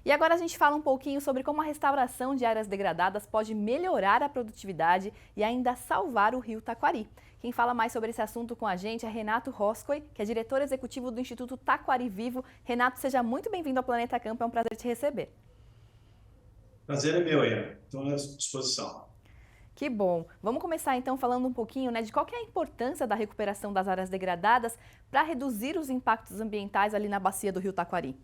E agora a gente fala um pouquinho sobre como a restauração de áreas degradadas pode melhorar a produtividade e ainda salvar o rio Taquari. Quem fala mais sobre esse assunto com a gente é Renato Roscoe, que é diretor executivo do Instituto Taquari Vivo. Renato, seja muito bem-vindo ao Planeta Campo, é um prazer te receber. Prazer é meu, Ian. Estou à disposição. Que bom. Vamos começar então falando um pouquinho, de qual que é a importância da recuperação das áreas degradadas para reduzir os impactos ambientais ali na bacia do rio Taquari.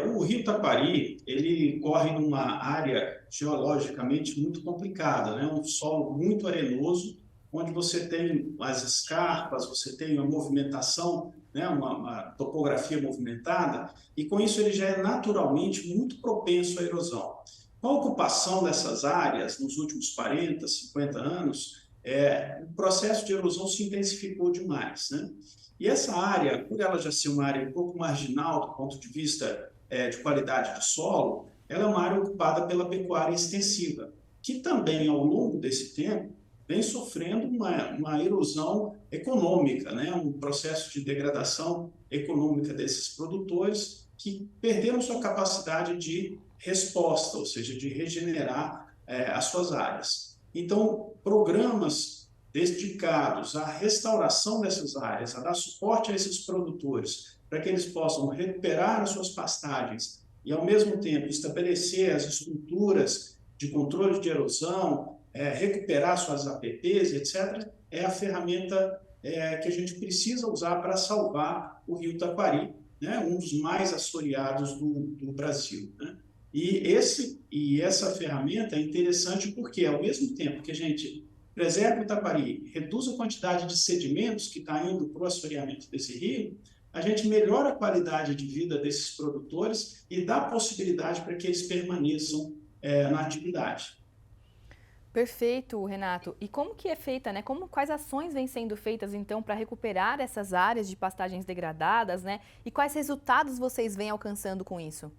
O Rio Taquari, ele corre numa área geologicamente muito complicada, né? Um solo muito arenoso, onde você tem as escarpas, você tem uma movimentação, né? Uma topografia movimentada, e com isso ele já é naturalmente muito propenso à erosão. Com a ocupação dessas áreas nos últimos 40, 50 anos, o processo de erosão se intensificou demais, né? E essa área, por ela já ser uma área um pouco marginal do ponto de vista de qualidade de solo, ela é uma área ocupada pela pecuária extensiva, que também, ao longo desse tempo, vem sofrendo uma erosão econômica, né? Um processo de degradação econômica desses produtores que perderam sua capacidade de resposta, ou seja, de regenerar as suas áreas. Então, programas dedicados à restauração dessas áreas, a dar suporte a esses produtores, para que eles possam recuperar as suas pastagens e, ao mesmo tempo, estabelecer as estruturas de controle de erosão, recuperar suas APPs, etc., é a ferramenta que a gente precisa usar para salvar o Rio Taquari, né, um dos mais assoreados do Brasil, né? E essa ferramenta é interessante porque, ao mesmo tempo que a gente preserva o Taquari, reduz a quantidade de sedimentos que está indo para o assoreamento desse rio, a gente melhora a qualidade de vida desses produtores e dá possibilidade para que eles permaneçam na atividade. Perfeito, Renato. E como que é feita, quais ações vêm sendo feitas então para recuperar essas áreas de pastagens degradadas, E quais resultados vocês vêm alcançando com isso?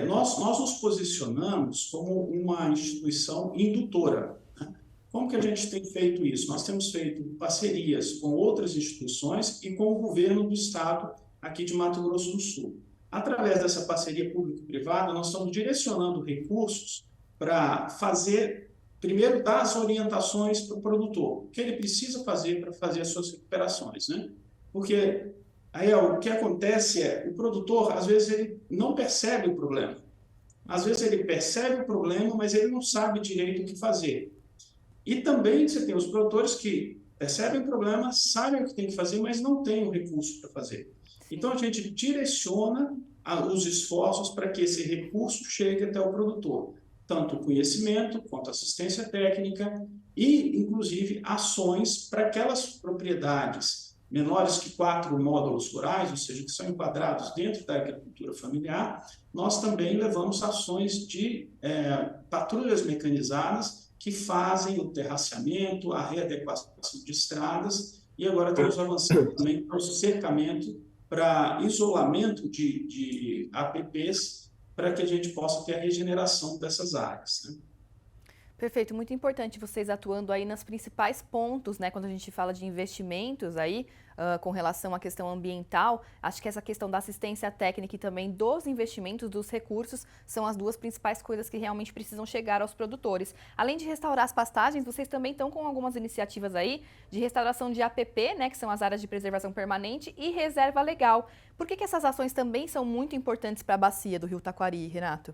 Nós nos posicionamos como uma instituição indutora, né? Como que a gente tem feito isso? Nós temos feito parcerias com outras instituições e com o governo do estado aqui de Mato Grosso do Sul. Através dessa parceria público-privada, nós estamos direcionando recursos para fazer, primeiro, dar as orientações para o produtor, o que ele precisa fazer para fazer as suas recuperações, né? Porque aí o que acontece o produtor, às vezes, ele não percebe o problema. Às vezes ele percebe o problema, mas ele não sabe direito o que fazer. E também você tem os produtores que percebem o problema, sabem o que tem que fazer, mas não têm o recurso para fazer. Então, a gente direciona os esforços para que esse recurso chegue até o produtor, tanto o conhecimento quanto a assistência técnica e, inclusive, ações para aquelas propriedades menores que 4 módulos rurais, ou seja, que são enquadrados dentro da agricultura familiar. Nós também levamos ações de patrulhas mecanizadas que fazem o terraceamento, a readequação de estradas, e agora estamos avançando também para o cercamento, para isolamento de APPs, para que a gente possa ter a regeneração dessas áreas, né? Perfeito, muito importante vocês atuando aí nos principais pontos, quando a gente fala de investimentos aí, com relação à questão ambiental. Acho que essa questão da assistência técnica e também dos investimentos, dos recursos, são as duas principais coisas que realmente precisam chegar aos produtores. Além de restaurar as pastagens, vocês também estão com algumas iniciativas aí de restauração de APP, que são as áreas de preservação permanente, e reserva legal. Por que essas ações também são muito importantes para a bacia do Rio Taquari, Renato?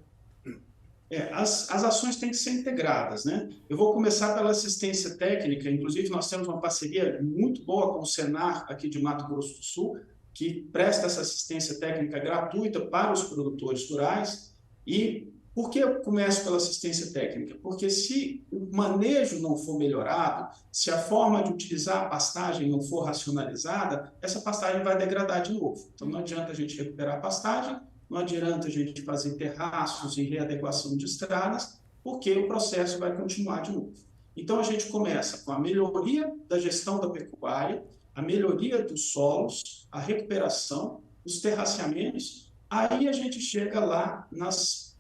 As ações têm que ser integradas, né? Eu vou começar pela assistência técnica. Inclusive, nós temos uma parceria muito boa com o Senar, aqui de Mato Grosso do Sul, que presta essa assistência técnica gratuita para os produtores rurais. E por que eu começo pela assistência técnica? Porque se o manejo não for melhorado, se a forma de utilizar a pastagem não for racionalizada, essa pastagem vai degradar de novo. Então, não adianta a gente recuperar a pastagem, não adianta a gente fazer terraços e readequação de estradas, porque o processo vai continuar de novo. Então, a gente começa com a melhoria da gestão da pecuária, a melhoria dos solos, a recuperação, os terraceamentos, aí a gente chega lá nas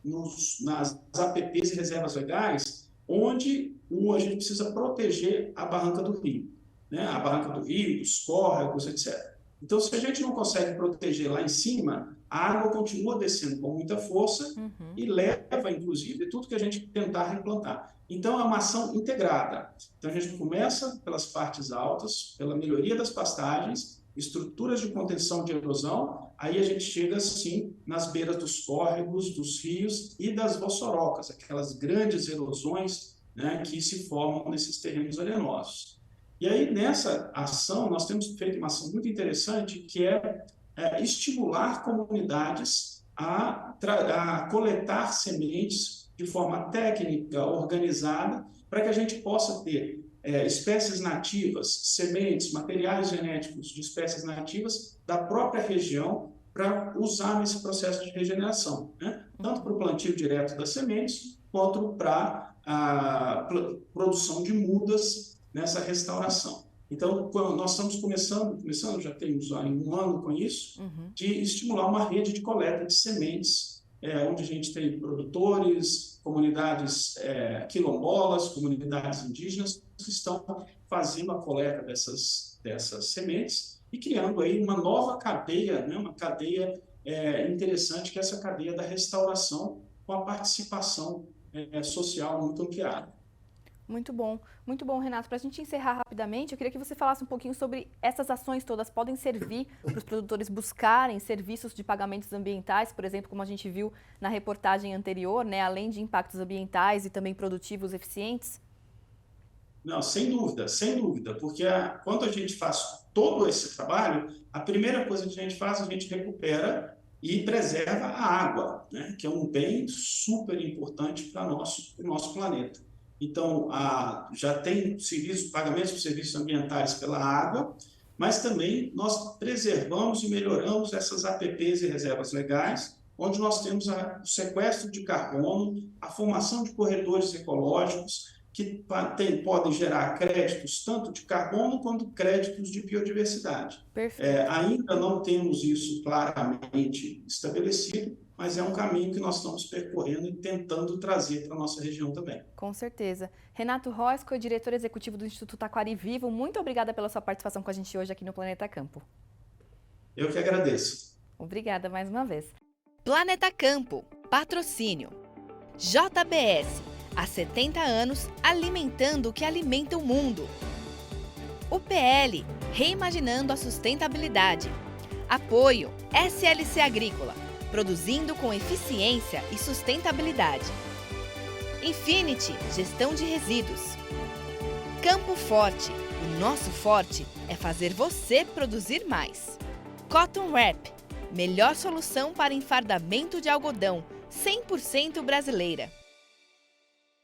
APPs e reservas legais, onde a gente precisa proteger a barranca do rio, né? A barranca do rio, dos córregos, etc. Então, se a gente não consegue proteger lá em cima, a água continua descendo com muita força e leva, inclusive, tudo que a gente tentar replantar. Então, é uma ação integrada. Então, a gente começa pelas partes altas, pela melhoria das pastagens, estruturas de contenção de erosão, aí a gente chega, assim, nas beiras dos córregos, dos rios e das vossorocas, aquelas grandes erosões, né, que se formam nesses terrenos arenosos. E aí, nessa ação, nós temos feito uma ação muito interessante, que é estimular comunidades a coletar sementes de forma técnica, organizada, para que a gente possa ter espécies nativas, sementes, materiais genéticos de espécies nativas da própria região para usar nesse processo de regeneração, né? Tanto para o plantio direto das sementes, quanto para a produção de mudas nessa restauração. Então, nós estamos começando, já temos um ano com isso, de estimular uma rede de coleta de sementes, onde a gente tem produtores, comunidades quilombolas, comunidades indígenas, que estão fazendo a coleta dessas sementes e criando aí uma nova cadeia, né, uma cadeia interessante, que é essa cadeia da restauração, com a participação social muito ampliada. Muito bom, Renato. Para a gente encerrar rapidamente, eu queria que você falasse um pouquinho sobre essas ações todas podem servir para os produtores buscarem serviços de pagamentos ambientais, por exemplo, como a gente viu na reportagem anterior, né, além de impactos ambientais e também produtivos eficientes? Não, sem dúvida, porque quando a gente faz todo esse trabalho, a primeira coisa que a gente faz, a gente recupera e preserva a água, né, que é um bem super importante para o nosso planeta. Então, já tem pagamentos por serviços ambientais pela água, mas também nós preservamos e melhoramos essas APPs e reservas legais, onde nós temos o sequestro de carbono, a formação de corredores ecológicos, que podem gerar créditos tanto de carbono quanto créditos de biodiversidade. Ainda não temos isso claramente estabelecido, mas é um caminho que nós estamos percorrendo e tentando trazer para a nossa região também. Com certeza. Renato Rosco, diretor executivo do Instituto Taquari Vivo, muito obrigada pela sua participação com a gente hoje aqui no Planeta Campo. Eu que agradeço. Obrigada mais uma vez. Planeta Campo, patrocínio. JBS, há 70 anos alimentando o que alimenta o mundo. UPL, reimaginando a sustentabilidade. Apoio SLC Agrícola, produzindo com eficiência e sustentabilidade. Infinity, gestão de resíduos. Campo Forte, o nosso forte é fazer você produzir mais. Cotton Wrap, melhor solução para enfardamento de algodão, 100% brasileira.